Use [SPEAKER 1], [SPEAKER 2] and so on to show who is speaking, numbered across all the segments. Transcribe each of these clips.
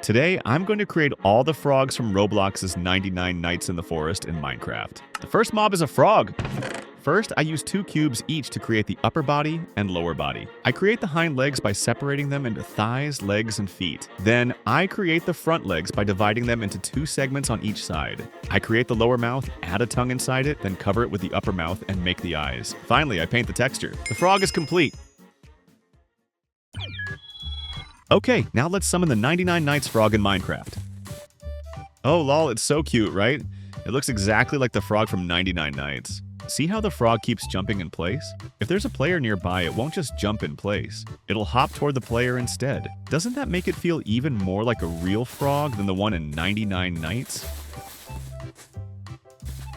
[SPEAKER 1] Today, I'm going to create all the frogs from Roblox's 99 Nights in the Forest in Minecraft. The first mob is a frog. First, I use 2 cubes each to create the upper body and lower body. I create the hind legs by separating them into thighs, legs, and feet. Then, I create the front legs by dividing them into 2 segments on each side. I create the lower mouth, add a tongue inside it, then cover it with the upper mouth and make the eyes. Finally, I paint the texture. The frog is complete. Okay, now let's summon the 99 Nights frog in Minecraft. Oh lol, it's so cute, right? It looks exactly like the frog from 99 Nights. See how the frog keeps jumping in place? If there's a player nearby, it won't just jump in place. It'll hop toward the player instead. Doesn't that make it feel even more like a real frog than the one in 99 Nights?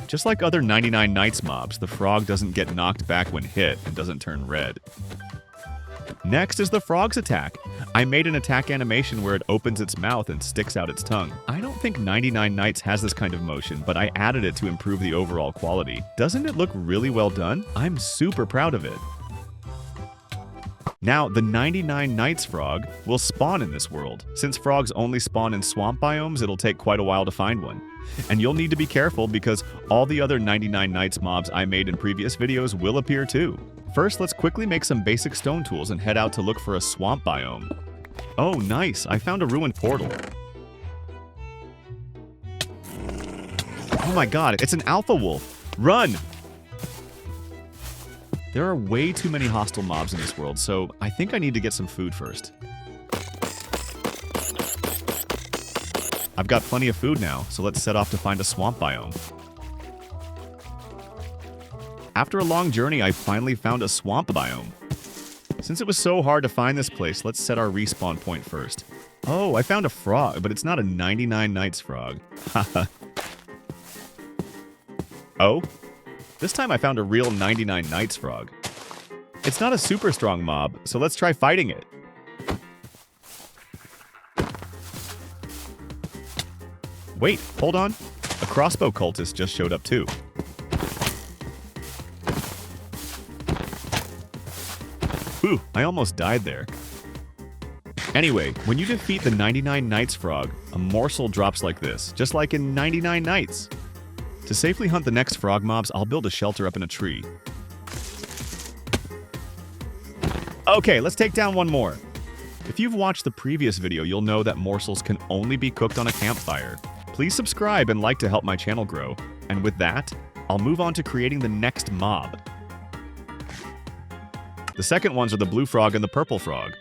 [SPEAKER 1] Just like other 99 Nights mobs, the frog doesn't get knocked back when hit and doesn't turn red. Next is the frog's attack. I made an attack animation where it opens its mouth and sticks out its tongue. I don't think 99 Nights has this kind of motion, but I added it to improve the overall quality. Doesn't it look really well done? I'm super proud of it. Now, the 99 Nights frog will spawn in this world. Since frogs only spawn in swamp biomes, it'll take quite a while to find one. And you'll need to be careful because all the other 99 Nights mobs I made in previous videos will appear too. First, let's quickly make some basic stone tools and head out to look for a swamp biome. Oh, nice! I found a ruined portal. Oh my god, it's an alpha wolf! Run! There are way too many hostile mobs in this world, so I think I need to get some food first. I've got plenty of food now, so let's set off to find a swamp biome. After a long journey, I finally found a swamp biome. Since it was so hard to find this place, let's set our respawn point first. Oh, I found a frog, but it's not a 99 Nights frog. Haha. Oh? This time I found a real 99 Nights frog. It's not a super strong mob, so let's try fighting it. Wait, hold on. A crossbow cultist just showed up too. Whew, I almost died there. Anyway, when you defeat the 99 Nights frog, a morsel drops like this, just like in 99 Nights. To safely hunt the next frog mobs, I'll build a shelter up in a tree. Okay, let's take down one more. If you've watched the previous video, you'll know that morsels can only be cooked on a campfire. Please subscribe and like to help my channel grow. And with that, I'll move on to creating the next mob. The second ones are the blue frog and the purple frog.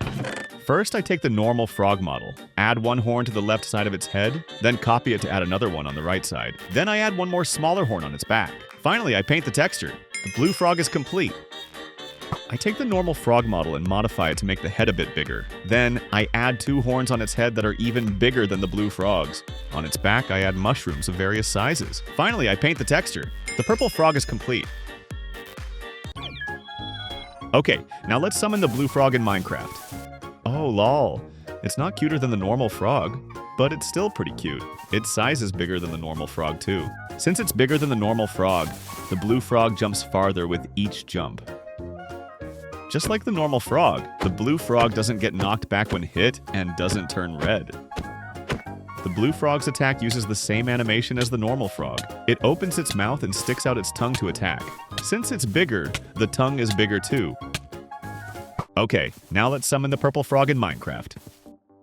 [SPEAKER 1] First, I take the normal frog model, add one horn to the left side of its head, then copy it to add another one on the right side. Then I add one more smaller horn on its back. Finally, I paint the texture. The blue frog is complete. I take the normal frog model and modify it to make the head a bit bigger. Then, I add 2 horns on its head that are even bigger than the blue frog's. On its back, I add mushrooms of various sizes. Finally, I paint the texture. The purple frog is complete. Okay, now let's summon the blue frog in Minecraft. Oh lol, it's not cuter than the normal frog, but it's still pretty cute. Its size is bigger than the normal frog too. Since it's bigger than the normal frog, the blue frog jumps farther with each jump. Just like the normal frog, the blue frog doesn't get knocked back when hit and doesn't turn red. The blue frog's attack uses the same animation as the normal frog. It opens its mouth and sticks out its tongue to attack. Since it's bigger, the tongue is bigger too. Okay, now let's summon the purple frog in Minecraft.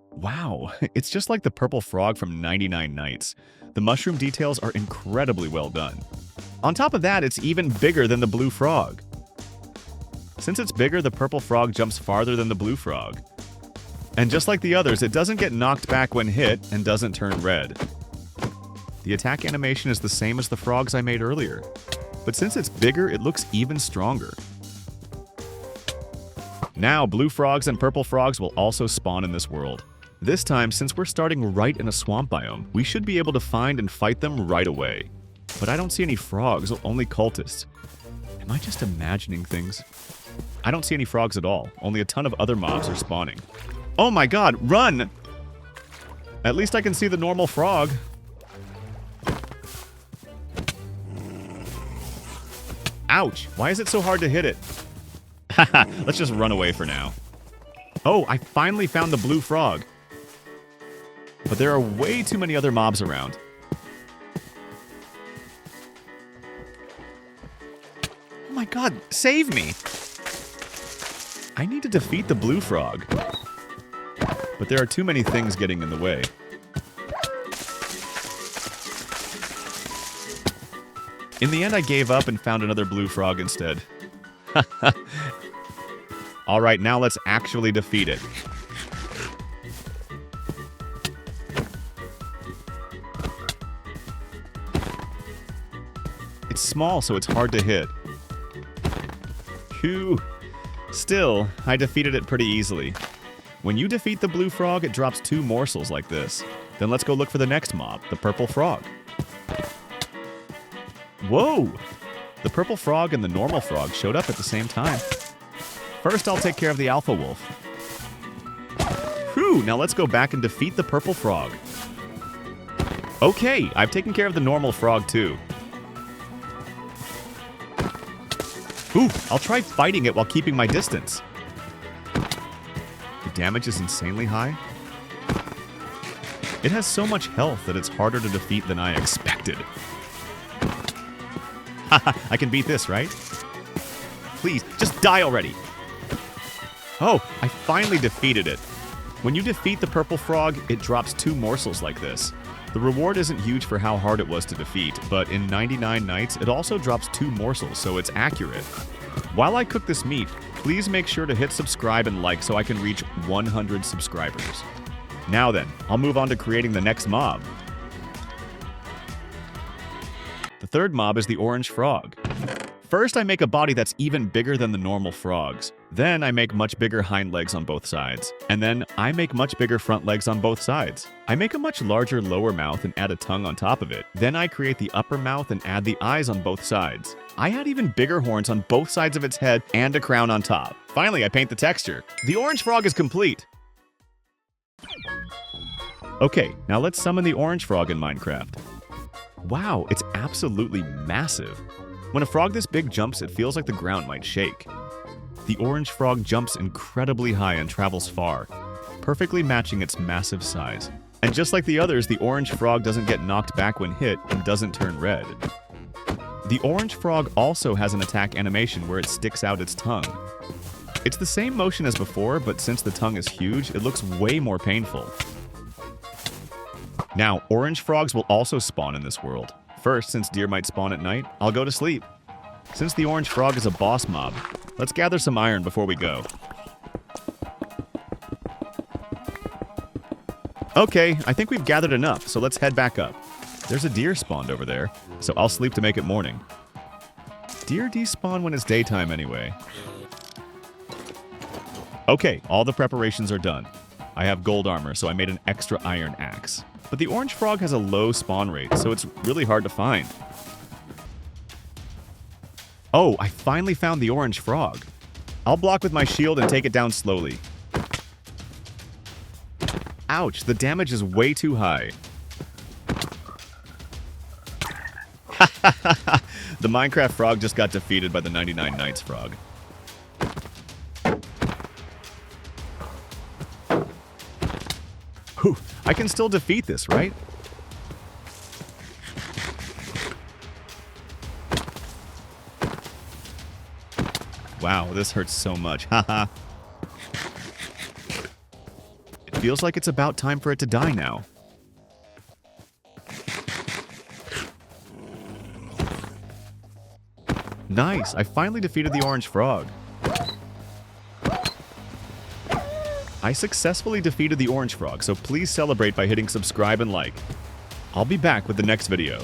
[SPEAKER 1] Wow, it's just like the purple frog from 99 Nights. The mushroom details are incredibly well done. On top of that, it's even bigger than the blue frog. Since it's bigger, the purple frog jumps farther than the blue frog. And just like the others, it doesn't get knocked back when hit and doesn't turn red. The attack animation is the same as the frogs I made earlier, but since it's bigger, it looks even stronger. Now, blue frogs and purple frogs will also spawn in this world. This time, since we're starting right in a swamp biome, we should be able to find and fight them right away. But I don't see any frogs, only cultists. Am I just imagining things? I don't see any frogs at all, only a ton of other mobs are spawning. Oh my god, run! At least I can see the normal frog. Ouch, why is it so hard to hit it? Haha, let's just run away for now. Oh, I finally found the blue frog. but there are way too many other mobs around. Oh my god, save me! I need to defeat the blue frog. But there are too many things getting in the way. In the end, I gave up and found another blue frog instead. Alright, now let's actually defeat it. It's small, so it's hard to hit. Phew. Still, I defeated it pretty easily. When you defeat the blue frog, it drops 2 morsels like this. Then let's go look for the next mob, the purple frog. Whoa! The purple frog and the normal frog showed up at the same time. First, I'll take care of the alpha wolf. Whew, now let's go back and defeat the purple frog. Okay, I've taken care of the normal frog too. Ooh, I'll try fighting it while keeping my distance. The damage is insanely high. It has so much health that it's harder to defeat than I expected. Haha, I can beat this, right? Please, just die already. Oh, I finally defeated it. When you defeat the purple frog, it drops 2 morsels like this. The reward isn't huge for how hard it was to defeat, but in 99 nights, it also drops 2 morsels, so it's accurate. While I cook this meat, please make sure to hit subscribe and like so I can reach 100 subscribers. Now then, I'll move on to creating the next mob. The third mob is the orange frog. First, I make a body that's even bigger than the normal frogs. Then I make much bigger hind legs on both sides. And then I make much bigger front legs on both sides. I make a much larger lower mouth and add a tongue on top of it. Then I create the upper mouth and add the eyes on both sides. I add even bigger horns on both sides of its head and a crown on top. Finally, I paint the texture. The orange frog is complete. Okay, now let's summon the orange frog in Minecraft. Wow, it's absolutely massive. When a frog this big jumps, it feels like the ground might shake. The orange frog jumps incredibly high and travels far, perfectly matching its massive size. And just like the others, the orange frog doesn't get knocked back when hit and doesn't turn red. The orange frog also has an attack animation where it sticks out its tongue. It's the same motion as before, but since the tongue is huge, it looks way more painful. Now, orange frogs will also spawn in this world. First, since deer might spawn at night, I'll go to sleep. Since the orange frog is a boss mob, let's gather some iron before we go. Okay, I think we've gathered enough, so let's head back up. There's a deer spawned over there, so I'll sleep to make it morning. Deer despawn when it's daytime anyway. Okay, all the preparations are done. I have gold armor, so I made an extra iron axe. But the orange frog has a low spawn rate, so it's really hard to find. Oh, I finally found the orange frog. I'll block with my shield and take it down slowly. Ouch, the damage is way too high. The Minecraft frog just got defeated by the 99 Nights frog. Whew, I can still defeat this, right? Wow, this hurts so much. Haha. It feels like it's about time for it to die now. Nice, I finally defeated the orange frog. I successfully defeated the orange frog, so please celebrate by hitting subscribe and like. I'll be back with the next video.